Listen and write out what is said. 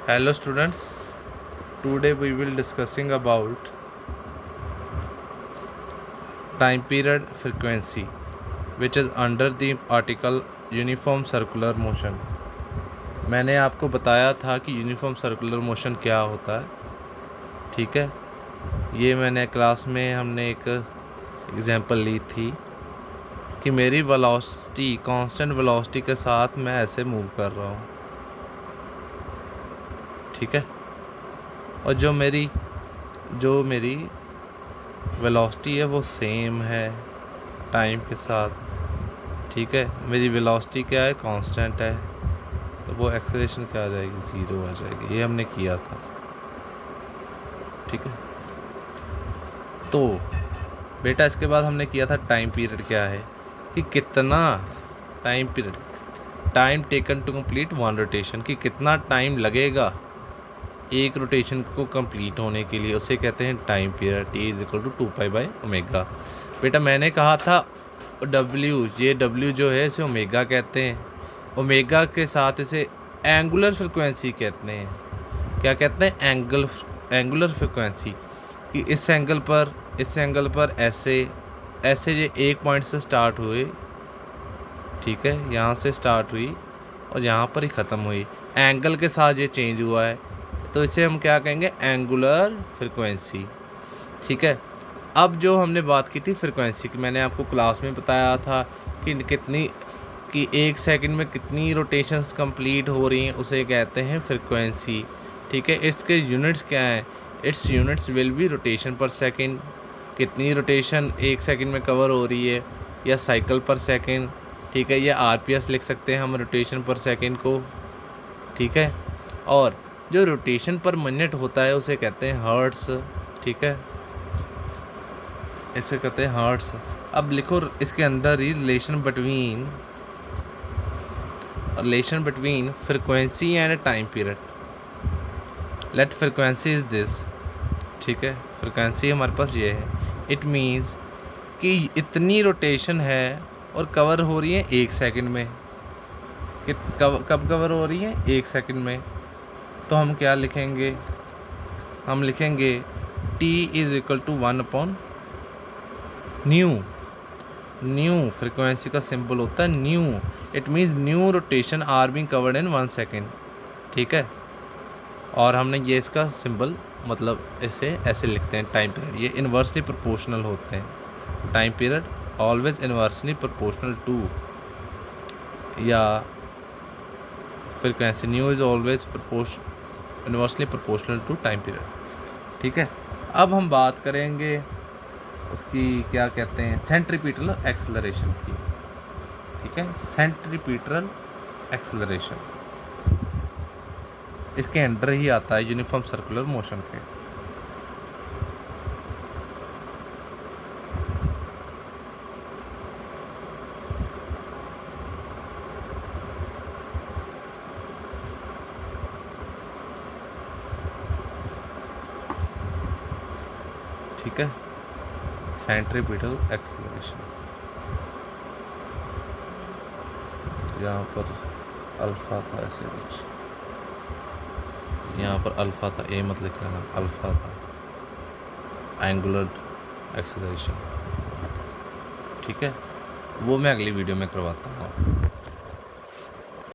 Hello students, today we will discussing about time period frequency which is under the article uniform circular motion। मैंने आपको बताया था कि uniform circular motion क्या होता है, ठीक है। ये मैंने क्लास में हमने एक एग्जांपल ली थी कि मेरी वेलोसिटी कांस्टेंट वेलोसिटी के साथ मैं ऐसे मूव कर रहा हूँ, ठीक है। और जो मेरी वेलोसिटी है वो सेम है टाइम के साथ, ठीक है। मेरी वेलोसिटी क्या है, कांस्टेंट है, तो वो एक्सेलरेशन क्या आ जाएगी, 0 आ जाएगी। ये हमने किया था, ठीक है। तो बेटा इसके बाद हमने किया था टाइम पीरियड क्या है, कि कितना time period, time taken to complete one rotation, कि कितना टाइम लगेगा एक रोटेशन को कंप्लीट होने के लिए, उसे कहते हैं time period. T is equal to 2π/ω। बेटा मैंने कहा था W जो है इसे ओमेगा कहते हैं। ओमेगा के साथ इसे एंगुलर फ्रिक्वेंसी कहते हैं। क्या कहते हैं, एंगुलर फ्रिक्वेंसी, कि इस एंगल पर ऐसे ये एक पॉइंट से स्टार्ट हुए, ठीक है, यहाँ से स्टार्ट हुई और यहाँ पर ही ख़त्म हुई, एंगल के साथ ये चेंज हुआ है, तो इसे हम क्या कहेंगे, एंगुलर फ्रिक्वेंसी, ठीक है। अब जो हमने बात की थी फ्रिक्वेंसी की, मैंने आपको क्लास में बताया था कि एक सेकंड में कितनी रोटेशंस कंप्लीट हो रही हैं, उसे कहते हैं फ्रिक्वेंसी, ठीक है। इसके यूनिट्स क्या हैं, it's units will be rotation पर सेकंड, कितनी रोटेशन एक सेकंड में कवर हो रही है, या साइकिल पर सेकंड, ठीक है। या RPS लिख सकते हैं हम रोटेशन पर सेकंड को, ठीक है। और जो रोटेशन पर मिनट होता है उसे कहते हैं हर्ट्स, ठीक है, इसे कहते हैं हर्ट्स। अब लिखो इसके अंदर ही relation between frequency and time period. Let frequency is this, ठीक है। फ्रिक्वेंसी हमारे पास ये है, इट मीन्स कि इतनी रोटेशन है और कवर हो रही है एक सेकंड में। कब कवर हो रही है, एक सेकंड में। तो हम क्या लिखेंगे, हम लिखेंगे T इज इक्वल टू 1/न्यू। फ्रिक्वेंसी का सिंबल होता है nu, it means nu rotation are being covered in 1 second, ठीक है। और हमने ये इसका सिंबल मतलब इसे ऐसे लिखते हैं, टाइम पीरियड ये इन्वर्सली प्रोपोर्शनल होते हैं। Time period always inversely proportional to, या frequency nu is always inversely proportional to time period, ठीक है। अब हम बात करेंगे उसकी क्या कहते हैं, सेंट्रीपिटल एक्सेलरेशन की, ठीक है। सेंट्रीपिटल एक्सेलरेशन इसके अंडर ही आता है यूनिफॉर्म सर्कुलर मोशन के, ठीक है। सेंट्रीपिटल एक्सेलरेशन, यहाँ पर अल्फा था ऐसे कुछ, यहाँ पर अल्फा था, ए मत लिख लेना, अल्फा था एंगुलर एक्सेलरेशन, ठीक है। वो मैं अगली वीडियो में करवाता हूँ।